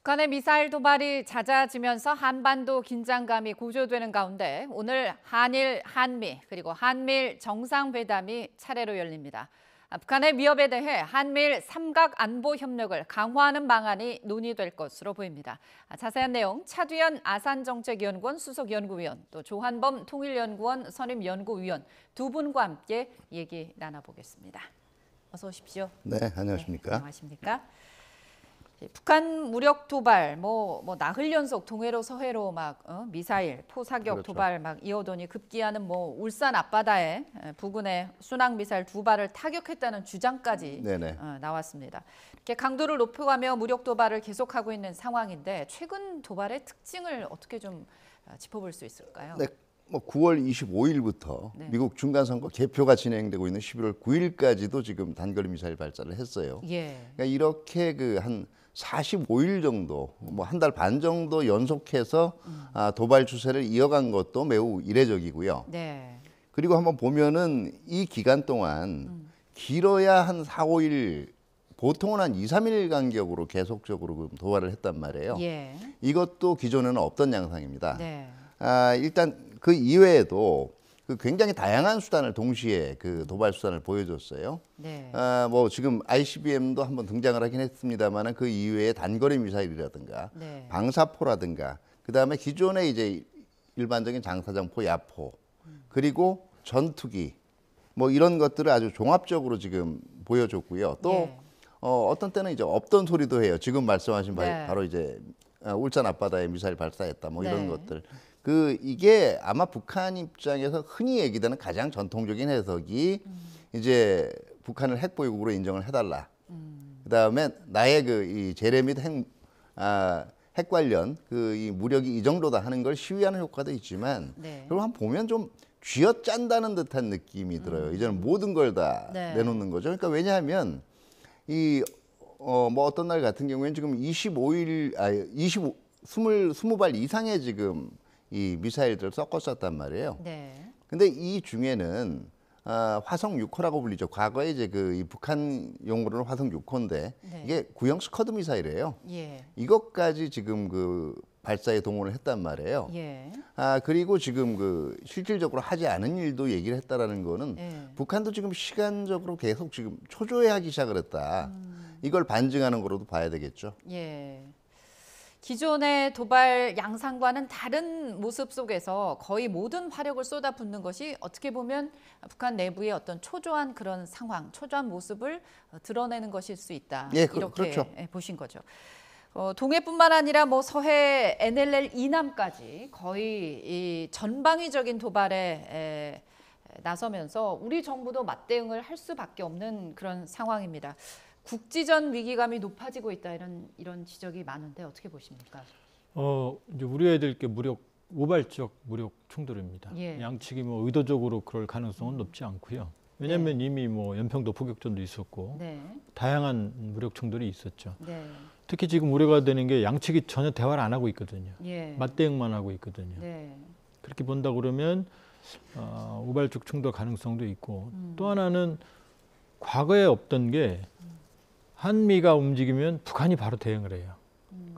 북한의 미사일 도발이 잦아지면서 한반도 긴장감이 고조되는 가운데 오늘 한일, 한미 그리고 한미일 정상회담이 차례로 열립니다. 북한의 위협에 대해 한미일 삼각 안보 협력을 강화하는 방안이 논의될 것으로 보입니다. 자세한 내용 차두현 아산정책연구원 수석연구위원 또 조한범 통일연구원 선임연구위원 두 분과 함께 얘기 나눠보겠습니다. 어서 오십시오. 네, 안녕하십니까. 네, 안녕하십니까. 북한 무력 도발, 나흘 연속 동해로 서해로 미사일, 포사격 그렇죠. 도발 막 이어더니 급기야는 울산 앞바다에 부근에 순항 미사일 2발을 타격했다는 주장까지 나왔습니다. 이렇게 강도를 높여가며 무력 도발을 계속하고 있는 상황인데 최근 도발의 특징을 어떻게 좀 짚어볼 수 있을까요? 네, 9월 25일부터 미국 중간선거 개표가 진행되고 있는 11월 9일까지도 지금 단거리 미사일 발사를 했어요. 그러니까 이렇게 한 45일 정도, 한 달 반 정도 연속해서 도발 추세를 이어간 것도 매우 이례적이고요. 그리고 한번 보면은 이 기간 동안 길어야 한 4, 5일, 보통은 한 2, 3일 간격으로 계속적으로 도발을 했단 말이에요. 이것도 기존에는 없던 양상입니다. 일단 그 이외에도 굉장히 다양한 수단을 동시에 도발 수단을 보여줬어요. 지금 ICBM도 한번 등장을 하긴 했습니다만 그 이외에 단거리 미사일이라든가 방사포라든가 그다음에 기존의 이제 일반적인 장사정포, 야포 그리고 전투기 이런 것들을 아주 종합적으로 지금 보여줬고요. 또 어떤 때는 이제 없던 소리도 해요. 지금 말씀하신 바로 이제 울산 앞바다에 미사일 발사했다 이런 것들. 이게 아마 북한 입장에서 흔히 얘기되는 가장 전통적인 해석이 이제 북한을 핵보유국으로 인정을 해달라. 그다음에 나의 이 재래 및 핵 관련 이 무력이 이 정도다 하는 걸 시위하는 효과도 있지만 그리고 한번 보면 좀 쥐어짠다는 듯한 느낌이 들어요. 이제는 모든 걸 다 내놓는 거죠. 그러니까 왜냐하면 어떤 날 같은 경우에는 지금 20발 이상의 지금 이 미사일들을 섞어 썼단 말이에요. 근데 이 중에는 화성 6호라고 불리죠. 과거에 이제 이 북한 용어로는 화성 6호인데 이게 구형 스커드 미사일이에요. 이것까지 지금 발사에 동원을 했단 말이에요. 그리고 지금 실질적으로 하지 않은 일도 얘기를 했다라는 거는 북한도 지금 시간적으로 계속 지금 초조해하기 시작을 했다. 이걸 반증하는 거로도 봐야 되겠죠. 기존의 도발 양상과는 다른 모습 속에서 거의 모든 화력을 쏟아붓는 것이 어떻게 보면 북한 내부의 어떤 초조한 그런 상황, 초조한 모습을 드러내는 것일 수 있다. 이렇게 그렇죠. 보신 거죠. 동해뿐만 아니라 서해 NLL 이남까지 거의 이 전방위적인 도발에 나서면서 우리 정부도 맞대응을 할 수밖에 없는 그런 상황입니다. 국지전 위기감이 높아지고 있다 이런 지적이 많은데 어떻게 보십니까? 이제 우려해야 될 게 우발적 무력 충돌입니다. 양측이 의도적으로 그럴 가능성은 높지 않고요. 왜냐하면 이미 연평도 포격전도 있었고 다양한 무력 충돌이 있었죠. 특히 지금 우려가 되는 게 양측이 전혀 대화를 안 하고 있거든요. 맞대응만 하고 있거든요. 그렇게 본다 그러면 우발적 충돌 가능성도 있고 또 하나는 과거에 없던 게 한미가 움직이면 북한이 바로 대응을 해요.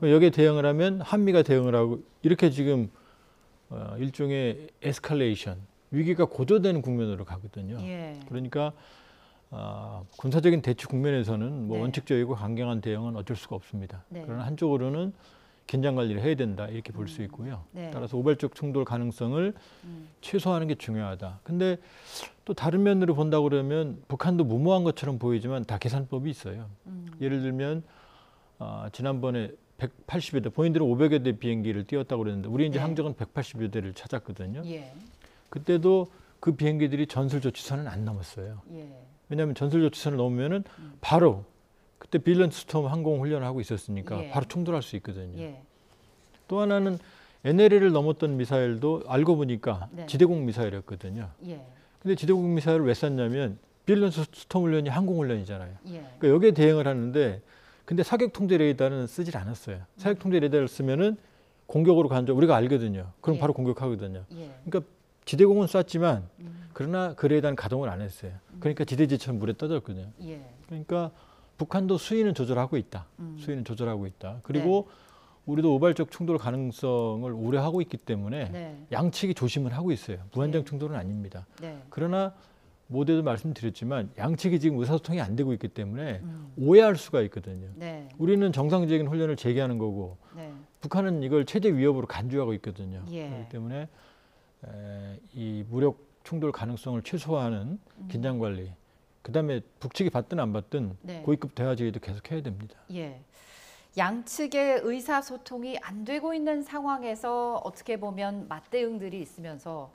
여기에 대응을 하면 한미가 대응을 하고 이렇게 지금 일종의 에스컬레이션, 위기가 고조되는 국면으로 가거든요. 그러니까 군사적인 대치 국면에서는 원칙적이고 강경한 대응은 어쩔 수가 없습니다. 그러나 한쪽으로는 긴장 관리를 해야 된다 이렇게 볼 수 있고요. 따라서 우발적 충돌 가능성을 최소화하는 게 중요하다. 근데 또 다른 면으로 본다 그러면 북한도 무모한 것처럼 보이지만 다 계산법이 있어요. 예를 들면 지난번에 180여 대, 본인들은 500여 대 비행기를 띄웠다고 그랬는데 우리 이제 항적은 180여 대를 찾았거든요. 그때도 그 비행기들이 전술 조치선은 안 넘었어요. 왜냐하면 전술 조치선을 넘으면은 바로 그때 빌런트 스톰 항공 훈련을 하고 있었으니까 바로 충돌할 수 있거든요. 또 하나는 NLL을 넘었던 미사일도 알고 보니까 지대공 미사일이었거든요. 근데 지대공 미사일을 왜 쐈냐면 빌런트 스톰 훈련이 항공 훈련이잖아요. 그러니까 여기에 대응을 하는데 근데 사격 통제 레이더는 쓰질 않았어요. 사격 통제 레이더를 쓰면은 공격으로 가는 줄 우리가 알거든요. 그럼 바로 공격하거든요. 그러니까 지대공은 쐈지만 그러나 그 레이더는 가동을 안 했어요. 그러니까 지대지처럼 물에 떠졌거든요. 그러니까 북한도 수위는 조절하고 있다. 수위는 조절하고 있다. 그리고 우리도 우발적 충돌 가능성을 우려하고 있기 때문에 네. 양측이 조심을 하고 있어요. 무한정 네. 충돌은 아닙니다. 네. 그러나 모두에도 말씀드렸지만 양측이 지금 의사소통이 안 되고 있기 때문에 오해할 수가 있거든요. 네. 우리는 정상적인 훈련을 재개하는 거고 네. 북한은 이걸 최대 위협으로 간주하고 있거든요. 예. 그렇기 때문에 이 무력 충돌 가능성을 최소화하는 긴장 관리, 그다음에 북측이 받든 안 받든 네. 고위급 대화 제의도 계속 해야 됩니다. 예. 양측의 의사소통이 안 되고 있는 상황에서 어떻게 보면 맞대응들이 있으면서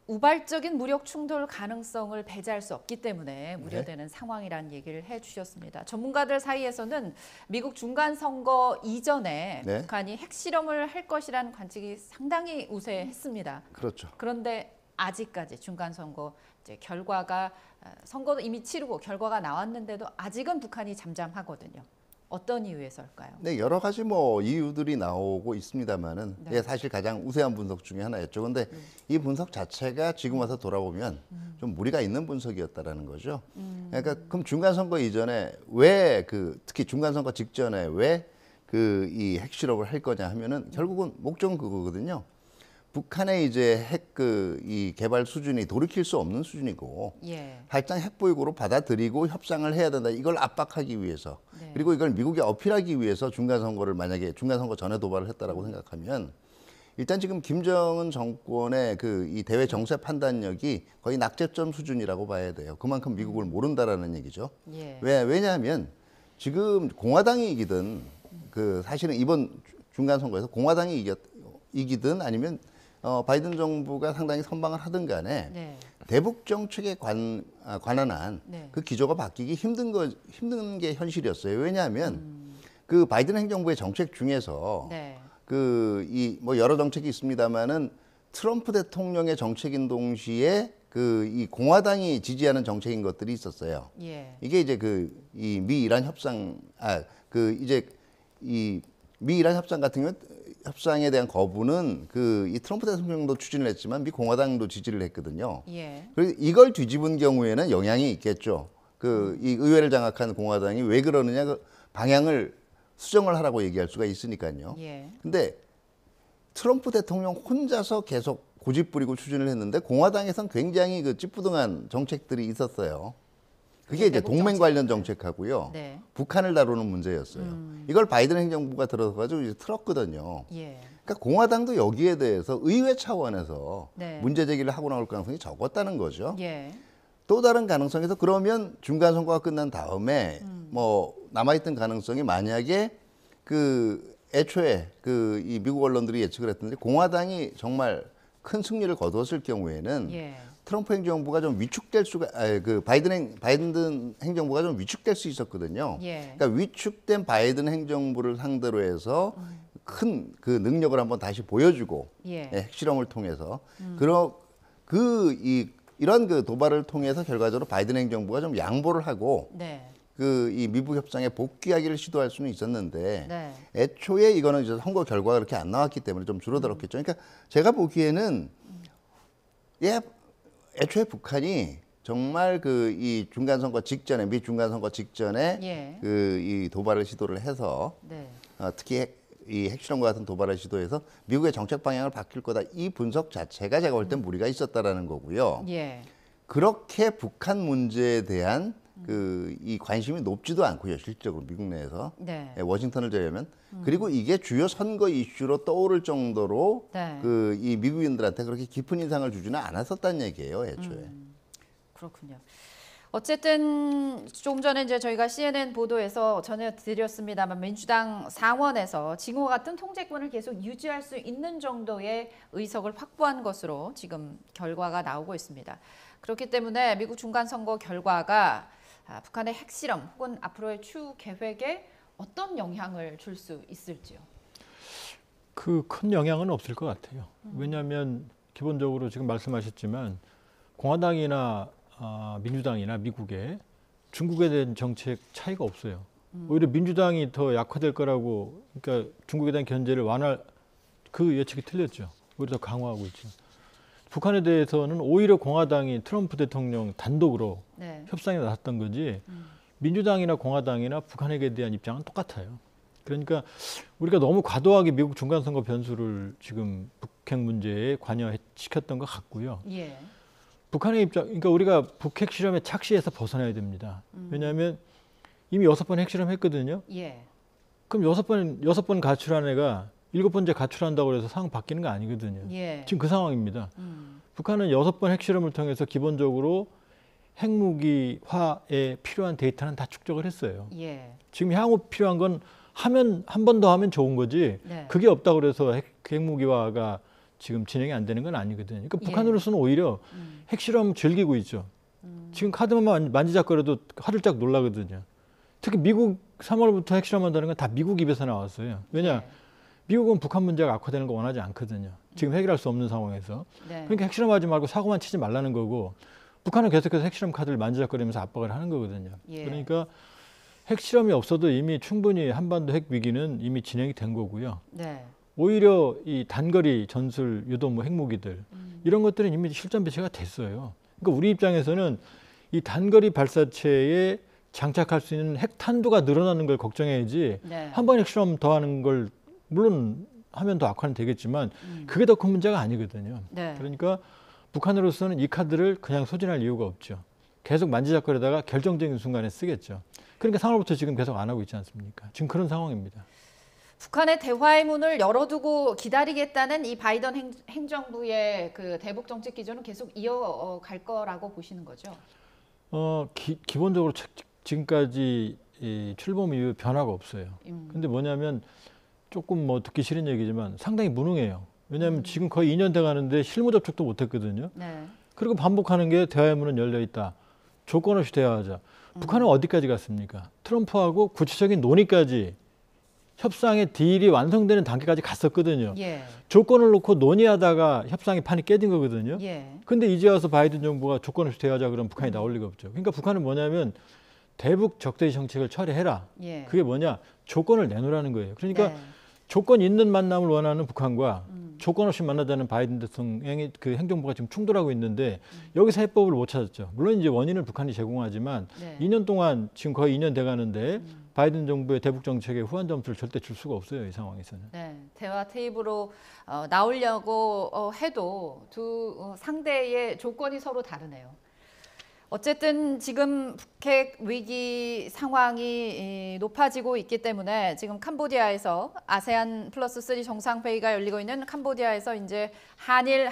우발적인 무력 충돌 가능성을 배제할 수 없기 때문에 우려되는 상황이라는 얘기를 해주셨습니다. 전문가들 사이에서는 미국 중간 선거 이전에 네. 북한이 핵실험을 할 것이라는 관측이 상당히 우세했습니다. 그렇죠. 그런데 아직까지 중간 선거 이제 결과가 선거도 이미 치르고 결과가 나왔는데도 아직은 북한이 잠잠하거든요. 어떤 이유에서일까요? 네, 여러 가지 뭐 이유들이 나오고 있습니다만은 네. 예, 사실 가장 우세한 분석 중에 하나였죠. 근데 이 분석 자체가 지금 와서 돌아보면 좀 무리가 있는 분석이었다라는 거죠. 그러니까 그럼 중간 선거 이전에 왜 특히 중간 선거 직전에 왜 이 핵실험을 할 거냐 하면은 결국은 목적은 그거거든요. 북한의 이제 핵 이 개발 수준이 돌이킬 수 없는 수준이고 예. 발전 핵 보유국으로 받아들이고 협상을 해야 된다. 이걸 압박하기 위해서 네. 그리고 이걸 미국에 어필하기 위해서 중간 선거를 만약에 중간 선거 전에 도발을 했다라고 생각하면 일단 지금 김정은 정권의 이 대외 정세 판단력이 거의 낙제점 수준이라고 봐야 돼요. 그만큼 미국을 모른다라는 얘기죠. 예. 왜냐하면 지금 공화당이 이기든 사실은 이번 중간 선거에서 공화당이 이기든 아니면 바이든 정부가 상당히 선방을 하든 간에 네. 대북 정책에 관한 네. 그 기조가 바뀌기 힘든 게 현실이었어요. 왜냐하면 바이든 행정부의 정책 중에서 네. 뭐 여러 정책이 있습니다만은 트럼프 대통령의 정책인 동시에 이 공화당이 지지하는 정책인 것들이 있었어요. 예. 이게 이제 이 미-이란 협상 이 미-이란 협상 같은 경우 협상에 대한 거부는 이 트럼프 대통령도 추진을 했지만 미 공화당도 지지를 했거든요. 예. 그래서 이걸 뒤집은 경우에는 영향이 있겠죠. 이 의회를 장악한 공화당이 왜 그러느냐 방향을 수정을 하라고 얘기할 수가 있으니까요. 예. 근데 트럼프 대통령 혼자서 계속 고집 부리고 추진을 했는데 공화당에선 굉장히 찌뿌둥한 정책들이 있었어요. 그게 이제 동맹 관련 정책하고요. 네. 북한을 다루는 문제였어요. 이걸 바이든 행정부가 들어서가지고 이제 틀었거든요. 예. 그러니까 공화당도 여기에 대해서 의회 차원에서 네. 문제 제기를 하고 나올 가능성이 적었다는 거죠. 예. 또 다른 가능성에서 그러면 중간 선거가 끝난 다음에 뭐 남아있던 가능성이 만약에 애초에 이 미국 언론들이 예측을 했던데 공화당이 정말 큰 승리를 거두었을 경우에는 예. 트럼프 행정부가 좀 위축될 수가, 바이든 행정부가 좀 위축될 수 있었거든요. 예. 그러니까 위축된 바이든 행정부를 상대로 해서 큰 능력을 한번 다시 보여주고, 예. 핵실험을 통해서 이런 도발을 통해서 결과적으로 바이든 행정부가 좀 양보를 하고 네. 이 미북 협상에 복귀하기를 시도할 수는 있었는데 네. 애초에 이거는 이제 선거 결과가 그렇게 안 나왔기 때문에 좀 줄어들었겠죠. 그러니까 제가 보기에는 애초에 북한이 정말 이 중간 선거 직전에 미 중간 선거 직전에 예. 이 도발을 시도를 해서 네. 특히 이 핵실험과 같은 도발을 시도해서 미국의 정책 방향을 바뀔 거다. 이 분석 자체가 제가 볼 땐 무리가 있었다라는 거고요. 예. 그렇게 북한 문제에 대한 이 관심이 높지도 않고요. 실질적으로 미국 내에서 네. 워싱턴을 제외하면 그리고 이게 주요 선거 이슈로 떠오를 정도로 네. 이 미국인들한테 그렇게 깊은 인상을 주지는 않았었다는 얘기예요. 애초에. 그렇군요. 어쨌든 조금 전에 이제 저희가 CNN 보도에서 전해드렸습니다만 민주당 상원에서 징후와 같은 통제권을 계속 유지할 수 있는 정도의 의석을 확보한 것으로 지금 결과가 나오고 있습니다. 그렇기 때문에 미국 중간 선거 결과가 북한의 핵실험 혹은 앞으로의 추후 계획에 어떤 영향을 줄 수 있을지요? 큰 영향은 없을 것 같아요. 왜냐하면 기본적으로 지금 말씀하셨지만 공화당이나 민주당이나 미국에 중국에 대한 정책 차이가 없어요. 오히려 민주당이 더 약화될 거라고, 그러니까 중국에 대한 견제를 완화할 예측이 틀렸죠. 오히려 더 강화하고 있죠. 북한에 대해서는 오히려 공화당이 트럼프 대통령 단독으로 네. 협상에 나섰던 거지 민주당이나 공화당이나 북한에게 대한 입장은 똑같아요. 그러니까 우리가 너무 과도하게 미국 중간선거 변수를 지금 북핵 문제에 관여시켰던 것 같고요. 예. 북한의 입장, 그러니까 우리가 북핵 실험의 착시에서 벗어나야 됩니다. 왜냐하면 이미 6번 핵실험 했거든요. 예. 그럼 6번 가출한 애가 7번째 가출한다고 해서 상황 바뀌는 거 아니거든요. 예. 지금 그 상황입니다. 북한은 6번 핵실험을 통해서 기본적으로 핵무기화에 필요한 데이터는 다 축적을 했어요. 예. 지금 향후 필요한 건 한 번 더 하면 좋은 거지. 네. 그게 없다고 그래서 핵무기화가 지금 진행이 안 되는 건 아니거든요. 그러니까 북한으로서는 오히려 핵실험 즐기고 있죠. 지금 카드만 만지작거려도 화들짝 놀라거든요. 특히 미국 3월부터 핵실험한다는 건 다 미국 입에서 나왔어요. 왜냐? 네. 미국은 북한 문제가 악화되는 거 원하지 않거든요. 지금 해결할 수 없는 상황에서. 네. 그러니까 핵실험하지 말고 사고만 치지 말라는 거고 북한은 계속해서 핵실험 카드를 만지작거리면서 압박을 하는 거거든요. 예. 그러니까 핵실험이 없어도 이미 충분히 한반도 핵 위기는 이미 진행이 된 거고요. 네. 오히려 이 단거리 전술 유도무 핵무기들 이런 것들은 이미 실전 배치가 됐어요. 그러니까 우리 입장에서는 이 단거리 발사체에 장착할 수 있는 핵탄두가 늘어나는 걸 걱정해야지 네. 한 번 핵실험 더 하는 걸 물론 하면 더 악화는 되겠지만 그게 더 큰 문제가 아니거든요. 네. 그러니까 북한으로서는 이 카드를 그냥 소진할 이유가 없죠. 계속 만지작거리다가 결정적인 순간에 쓰겠죠. 그러니까 3월부터 지금 계속 안 하고 있지 않습니까? 지금 그런 상황입니다. 북한의 대화의 문을 열어두고 기다리겠다는 이 바이든 행정부의 그 대북 정책 기조는 계속 이어갈 거라고 보시는 거죠? 기본적으로 지금까지 이 출범 이후 변화가 없어요. 근데 뭐냐면 조금 뭐 듣기 싫은 얘기지만 상당히 무능해요. 왜냐하면 지금 거의 2년 돼 가는데 실무 접촉도 못 했거든요. 네. 그리고 반복하는 게 대화의 문은 열려 있다. 조건 없이 대화하자. 북한은 어디까지 갔습니까? 트럼프하고 구체적인 논의까지 협상의 딜이 완성되는 단계까지 갔었거든요. 예. 조건을 놓고 논의하다가 협상의 판이 깨진 거거든요. 예. 근데 이제 와서 바이든 정부가 조건 없이 대화하자 그러면 북한이 나올 리가 없죠. 그러니까 북한은 뭐냐면 대북 적대시 정책을 철회해라. 예. 그게 뭐냐? 조건을 내놓으라는 거예요. 그러니까 네. 조건 있는 만남을 원하는 북한과 조건 없이 만나자는 바이든 대통령의 그 행정부가 지금 충돌하고 있는데 여기서 해법을 못 찾았죠. 물론 이제 원인을 북한이 제공하지만 네. 2년 동안 지금 거의 2년 돼가는데 바이든 정부의 대북 정책에 후한 점수를 절대 줄 수가 없어요. 이 상황에서는. 네, 대화 테이블로 나오려고 해도 두 상대의 조건이 서로 다르네요. 어쨌든 지금 북핵 위기 상황이 높아지고 있기 때문에 지금 캄보디아에서 아세안 플러스 3 정상회의가 열리고 있는 캄보디아에서 이제 한일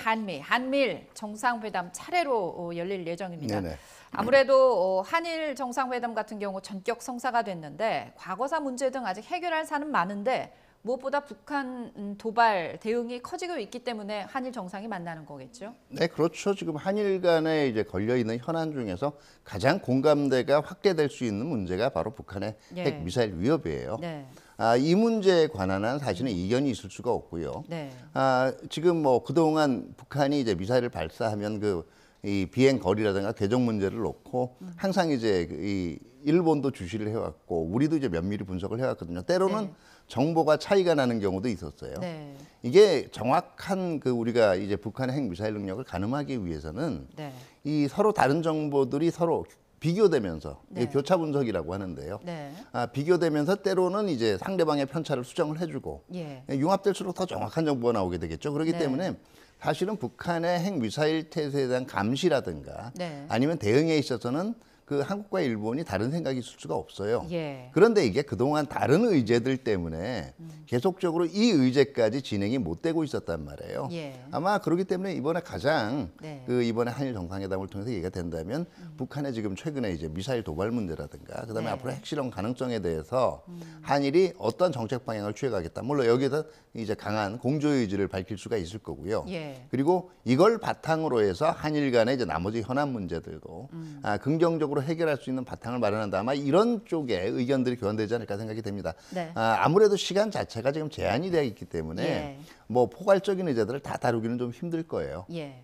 정상회담 차례로 열릴 예정입니다. 네네. 아무래도 한일 정상회담 같은 경우 전격 성사가 됐는데 과거사 문제 등 아직 해결할 사안은 많은데 무엇보다 북한 도발 대응이 커지고 있기 때문에 한일 정상이 만나는 거겠죠? 네, 그렇죠. 지금 한일 간에 이제 걸려 있는 현안 중에서 가장 공감대가 확대될 수 있는 문제가 바로 북한의 예. 핵 미사일 위협이에요. 네. 이 문제에 관한 사실은 이견이 있을 수가 없고요. 네. 지금 뭐 그동안 북한이 이제 미사일을 발사하면 이 비행 거리라든가 궤적 문제를 놓고 항상 이제 이 일본도 주시를 해왔고 우리도 이제 면밀히 분석을 해왔거든요. 때로는 네. 정보가 차이가 나는 경우도 있었어요. 네. 이게 정확한 우리가 이제 북한의 핵 미사일 능력을 가늠하기 위해서는 네. 이 서로 다른 정보들이 서로 비교되면서 네. 이게 교차 분석이라고 하는데요. 네. 비교되면서 때로는 이제 상대방의 편차를 수정을 해주고 예. 융합될수록 더 정확한 정보가 나오게 되겠죠. 그렇기 네. 때문에 사실은 북한의 핵 미사일 태세에 대한 감시라든가 네. 아니면 대응에 있어서는 그 한국과 일본이 다른 생각이 있을 수가 없어요. 예. 그런데 이게 그동안 다른 의제들 때문에 계속적으로 이 의제까지 진행이 못 되고 있었단 말이에요. 예. 아마 그렇기 때문에 이번에 가장 네. 이번에 한일 정상회담을 통해서 얘기가 된다면 북한의 지금 최근에 이제 미사일 도발 문제라든가 그다음에 네. 앞으로 핵실험 가능성에 대해서 한일이 어떤 정책 방향을 취해가겠다. 물론 여기에서 이제 강한 공조 의지를 밝힐 수가 있을 거고요. 예. 그리고 이걸 바탕으로 해서 한일 간의 이제 나머지 현안 문제들도 긍정적으로 해결할 수 있는 바탕을 마련한다. 아마 이런 쪽에 의견들이 교환되지 않을까 생각이 됩니다. 네. 아무래도 시간 자체가 지금 제한이 되어 있기 때문에 예. 뭐 포괄적인 의제들을 다 다루기는 좀 힘들 거예요. 예.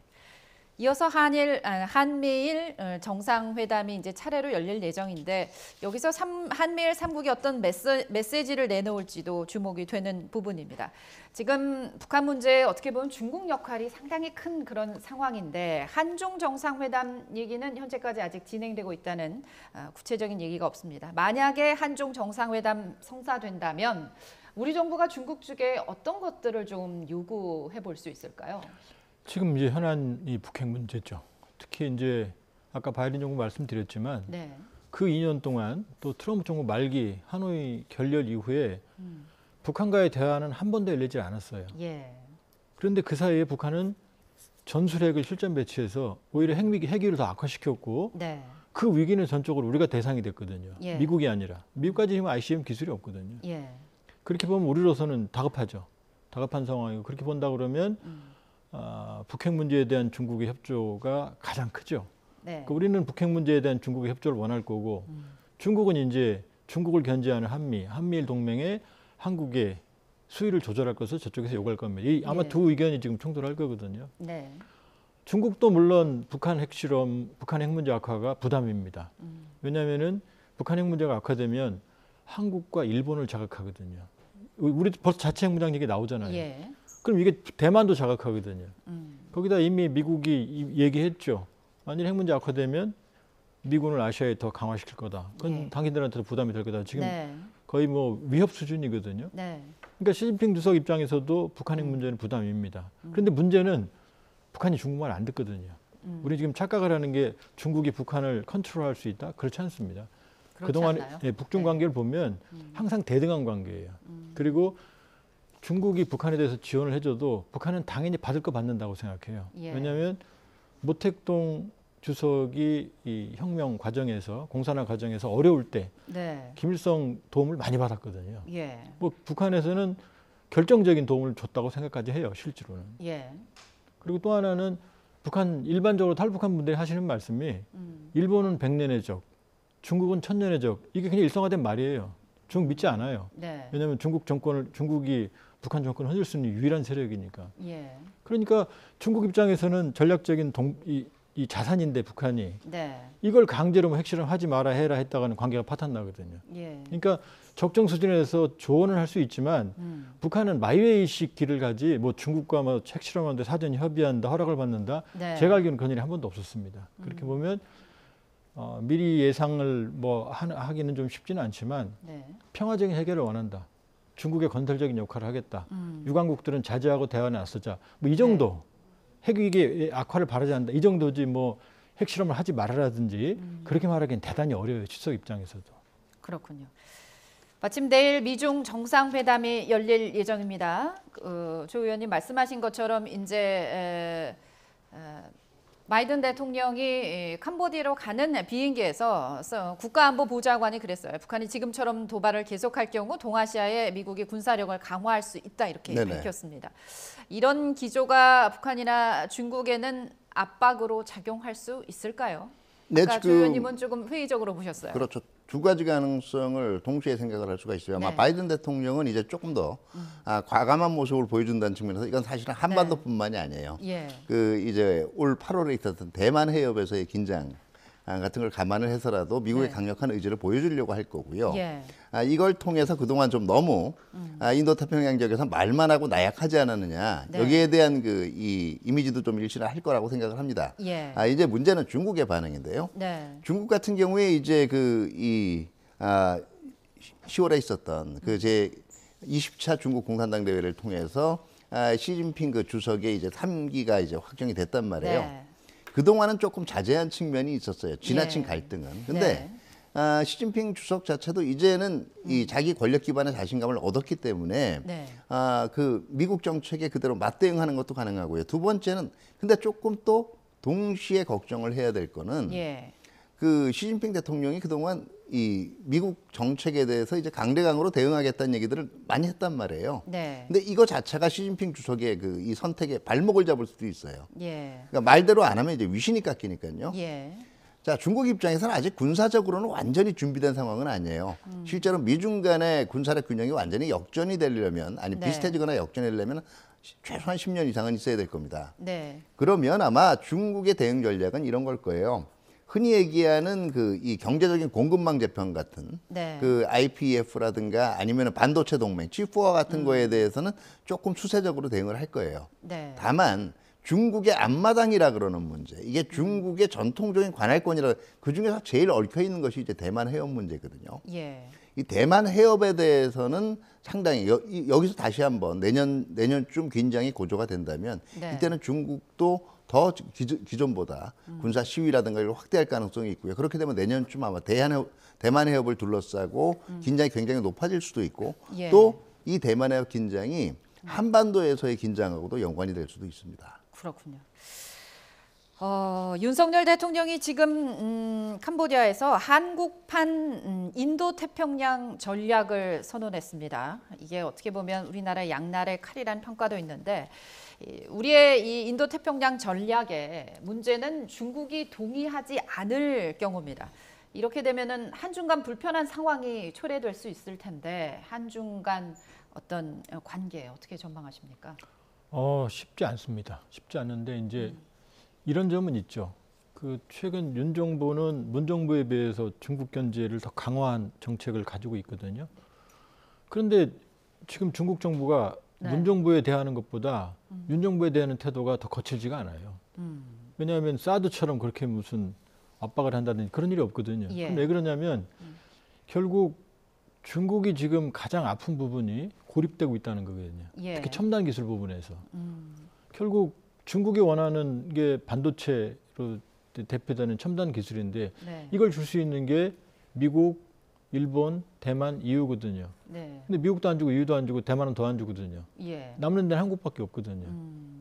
이어서 한미일 정상회담이 이제 차례로 열릴 예정인데 여기서 한미일 3국이 어떤 메시지를 내놓을지도 주목이 되는 부분입니다. 지금 북한 문제에 어떻게 보면 중국 역할이 상당히 큰 그런 상황인데 한중 정상회담 얘기는 현재까지 아직 진행되고 있다는 구체적인 얘기가 없습니다. 만약에 한중 정상회담 성사된다면 우리 정부가 중국 측에 어떤 것들을 좀 요구해 볼 수 있을까요? 지금 이제 현안 이 북핵 문제죠. 특히 이제 아까 바이든 정부 말씀드렸지만 네. 그 2년 동안 또 트럼프 정부 말기 하노이 결렬 이후에 북한과의 대화는 한 번도 열리지 않았어요. 예. 그런데 그 사이에 북한은 전술핵을 실전 배치해서 오히려 핵위기를 더 악화시켰고 네. 그 위기는 전적으로 우리가 대상이 됐거든요. 예. 미국이 아니라. 미국까지 지금 ICBM 기술이 없거든요. 예. 그렇게 보면 우리로서는 다급하죠. 다급한 상황이고 그렇게 본다 그러면 북핵 문제에 대한 중국의 협조가 가장 크죠. 네. 그러니까 우리는 북핵 문제에 대한 중국의 협조를 원할 거고 중국은 이제 중국을 견제하는 한미일 동맹에 한국의 수위를 조절할 것을 저쪽에서 요구할 겁니다. 아마 네. 두 의견이 지금 충돌할 거거든요. 네. 중국도 물론 북한 핵실험, 북한 핵 문제 악화가 부담입니다. 왜냐하면은 북한 핵 문제가 악화되면 한국과 일본을 자극하거든요. 우리 벌써 자체 핵 무장 얘기 나오잖아요. 예. 그럼 이게 대만도 자극하거든요. 거기다 이미 미국이 얘기했죠. 만일 핵 문제 악화되면 미군을 아시아에 더 강화시킬 거다. 그건 예. 당신들한테도 부담이 될 거다. 지금 네. 거의 뭐 위협 수준이거든요. 네. 그러니까 시진핑 주석 입장에서도 북한 핵 문제는 부담입니다. 그런데 문제는 북한이 중국말 안 듣거든요. 우리 지금 착각을 하는 게 중국이 북한을 컨트롤할 수 있다? 그렇지 않습니다. 그동안 북중 관계를 보면 항상 대등한 관계예요. 그리고 중국이 북한에 대해서 지원을 해줘도 북한은 당연히 받을 거 받는다고 생각해요. 예. 왜냐하면 모택동 주석이 이 혁명 과정에서 공산화 과정에서 어려울 때 네. 김일성 도움을 많이 받았거든요. 예. 뭐 북한에서는 결정적인 도움을 줬다고 생각까지 해요, 실제로는. 예. 그리고 또 하나는 북한 일반적으로 탈북한 분들이 하시는 말씀이 일본은 100년의 적, 중국은 1000년의 적. 이게 그냥 일상화된 말이에요. 중국 믿지 않아요. 네. 왜냐하면 중국이 북한 정권을 흔들 수 있는 유일한 세력이니까. 예. 그러니까 중국 입장에서는 전략적인 이 자산인데 북한이 네. 이걸 강제로 뭐 핵실험하지 마라 해라 했다가는 관계가 파탄 나거든요. 예. 그러니까 적정 수준에서 조언을 할 수 있지만 북한은 마이웨이식 길을 가지 뭐 중국과 뭐 핵실험하는데 사전 협의한다, 허락을 받는다. 네. 제가 알기로는 그런 일이 한 번도 없었습니다. 그렇게 보면 미리 예상을 뭐 하기는 좀 쉽지는 않지만 네. 평화적인 해결을 원한다. 중국의 건설적인 역할을 하겠다. 유관국들은 자제하고 대화에 나서자. 뭐 이 정도. 핵위기의 악화를 바라지 않는다. 이 정도지 뭐 핵실험을 하지 말아라든지 그렇게 말하기는 대단히 어려워요. 추석 입장에서도. 그렇군요. 마침 내일 미중 정상회담이 열릴 예정입니다. 조 의원님 말씀하신 것처럼 이제 바이든 대통령이 캄보디아로 가는 비행기에서 국가안보보좌관이 그랬어요. 북한이 지금처럼 도발을 계속할 경우 동아시아에 미국이 군사력을 강화할 수 있다 이렇게 네네. 밝혔습니다. 이런 기조가 북한이나 중국에는 압박으로 작용할 수 있을까요? 네, 아까 조 의원님은 조금 회의적으로 보셨어요. 그렇죠. 두 가지 가능성을 동시에 생각을 할 수가 있어요. 아마 네. 바이든 대통령은 이제 조금 더 과감한 모습을 보여준다는 측면에서 이건 사실은 한반도뿐만이 아니에요. 예. 그 이제 올 8월에 있었던 대만 해협에서의 긴장 같은 걸 감안을 해서라도 미국의 네. 강력한 의지를 보여주려고 할 거고요. 예. 이걸 통해서 그동안 좀 너무 인도太平洋 지역에서 말만 하고 나약하지 않았느냐. 네. 여기에 대한 이 이미지도 좀 일신을 할 거라고 생각을 합니다. 예. 이제 문제는 중국의 반응인데요. 네. 중국 같은 경우에 이제 10월에 있었던 그 제 20차 중국 공산당 대회를 통해서 시진핑 그 주석의 이제 3기가 이제 확정이 됐단 말이에요. 네. 그동안은 조금 자제한 측면이 있었어요. 지나친 예. 갈등은. 근데 네. 시진핑 주석 자체도 이제는 이 자기 권력 기반의 자신감을 얻었기 때문에 네. 그 미국 정책에 그대로 맞대응하는 것도 가능하고요. 두 번째는 근데 조금 또 동시에 걱정을 해야 될 거는 예. 그 시진핑 대통령이 그동안 이 미국 정책에 대해서 이제 강대강으로 대응하겠다는 얘기들을 많이 했단 말이에요. 네. 근데 이거 자체가 시진핑 주석의 이 선택에 발목을 잡을 수도 있어요. 예. 그러니까 말대로 안 하면 이제 위신이 깎이니까요. 예. 자, 중국 입장에서는 아직 군사적으로는 완전히 준비된 상황은 아니에요. 실제로 미중 간의 군사력 균형이 완전히 역전이 되려면 아니 네. 비슷해지거나 역전이 되려면 최소한 10년 이상은 있어야 될 겁니다. 네. 그러면 아마 중국의 대응 전략은 이런 걸 거예요. 흔히 얘기하는 이 경제적인 공급망 재편 같은 네. 그 IPEF라든가 아니면 반도체 동맹, G4와 같은 거에 대해서는 조금 수세적으로 대응을 할 거예요. 네. 다만 중국의 앞마당이라 그러는 문제, 이게 중국의 전통적인 관할권이라 그 중에서 제일 얽혀 있는 것이 이제 대만 해협 문제거든요. 예. 이 대만 해협에 대해서는 상당히 여기서 다시 한번 내년쯤 긴장이 고조가 된다면 네. 이때는 중국도 더 기존보다 군사 시위라든가 이걸 확대할 가능성이 있고요. 그렇게 되면 내년쯤 아마 대만 해협을 둘러싸고 긴장이 굉장히 높아질 수도 있고 예. 또 이 대만 해협 긴장이 한반도에서의 긴장하고도 연관이 될 수도 있습니다. 그렇군요. 윤석열 대통령이 지금 캄보디아에서 한국판 인도태평양 전략을 선언했습니다. 이게 어떻게 보면 우리나라 양날의 칼이라는 평가도 있는데 우리의 이 인도태평양 전략의 문제는 중국이 동의하지 않을 경우입니다. 이렇게 되면은 한중 간 불편한 상황이 초래될 수 있을 텐데 한중 간 어떤 관계 어떻게 전망하십니까? 쉽지 않습니다. 쉽지 않은데 이제 이런 점은 있죠. 그 최근 윤 정부는 문 정부에 비해서 중국 견제를 더 강화한 정책을 가지고 있거든요. 그런데 지금 중국 정부가 네. 문 정부에 대하는 것보다 윤 정부에 대하는 태도가 더 거칠지가 않아요. 왜냐하면 사드처럼 그렇게 무슨 압박을 한다든지 그런 일이 없거든요. 예. 그럼 왜 그러냐면 결국 중국이 지금 가장 아픈 부분이 고립되고 있다는 거거든요. 예. 특히 첨단 기술 부분에서. 결국 중국이 원하는 게 반도체로 대표되는 첨단 기술인데 네. 이걸 줄 수 있는 게 미국, 일본, 대만, EU거든요. 네. 근데 미국도 안 주고 EU도 안 주고 대만은 더 안 주거든요. 예. 남는 데는 한국밖에 없거든요.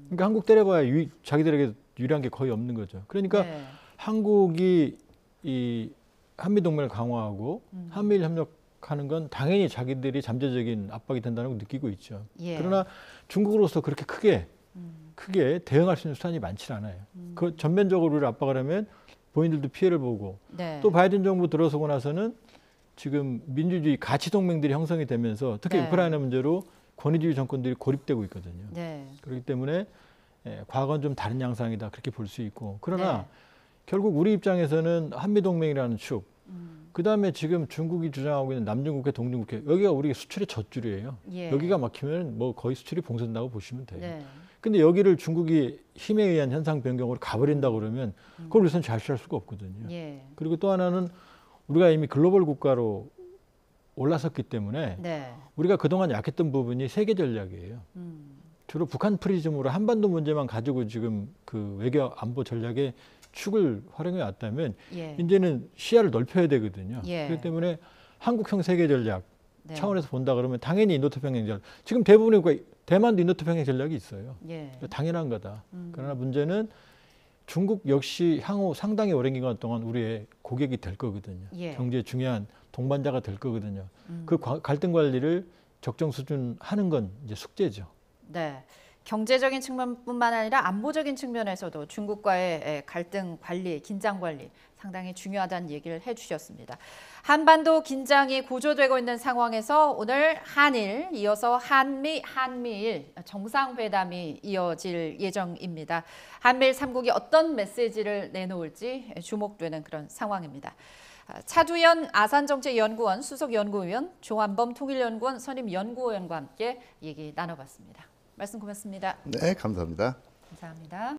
그러니까 한국 때려봐야 자기들에게 유리한 게 거의 없는 거죠. 그러니까 네. 한국이 이 한미 동맹을 강화하고 한미일 협력하는 건 당연히 자기들이 잠재적인 압박이 된다는 걸 느끼고 있죠. 예. 그러나 중국으로서 그렇게 크게 대응할 수 있는 수단이 많지 않아요. 그 전면적으로 우리를 압박을 하면 본인들도 피해를 보고 네. 또 바이든 정부 들어서고 나서는 지금 민주주의 가치 동맹들이 형성이 되면서 특히 네. 우크라이나 문제로 권위주의 정권들이 고립되고 있거든요. 네. 그렇기 때문에 과거는 좀 다른 양상이다 그렇게 볼 수 있고 그러나 네. 결국 우리 입장에서는 한미동맹이라는 축 그다음에 지금 중국이 주장하고 있는 남중국해, 동중국해 여기가 우리 수출의 젖줄이에요. 예. 여기가 막히면 뭐 거의 수출이 봉쇄된다고 보시면 돼요. 네. 근데 여기를 중국이 힘에 의한 현상 변경으로 가버린다 그러면 그걸 우선 좌시할 수가 없거든요. 예. 그리고 또 하나는 우리가 이미 글로벌 국가로 올라섰기 때문에 네. 우리가 그동안 약했던 부분이 세계 전략이에요. 주로 북한 프리즘으로 한반도 문제만 가지고 지금 그 외교 안보 전략의 축을 활용해 왔다면 예. 이제는 시야를 넓혀야 되거든요. 예. 그렇기 때문에 한국형 세계 전략 네. 차원에서 본다 그러면 당연히 인도태평양 전략. 지금 대부분의 국가 대만도 인도태평양 전략이 있어요. 예. 당연한 거다. 그러나 문제는 중국 역시 향후 상당히 오랜 기간 동안 우리의 고객이 될 거거든요. 예. 경제에 중요한 동반자가 될 거거든요. 그 갈등 관리를 적정 수준 하는 건 이제 숙제죠. 네. 경제적인 측면뿐만 아니라 안보적인 측면에서도 중국과의 갈등 관리, 긴장 관리 상당히 중요하다는 얘기를 해주셨습니다. 한반도 긴장이 고조되고 있는 상황에서 오늘 한일, 이어서 한미일 정상회담이 이어질 예정입니다. 한미일 3국이 어떤 메시지를 내놓을지 주목되는 그런 상황입니다. 차두현 아산정책연구원 수석연구위원, 조한범 통일연구원 선임연구위원과 함께 얘기 나눠봤습니다. 말씀 고맙습니다. 네, 감사합니다. 감사합니다.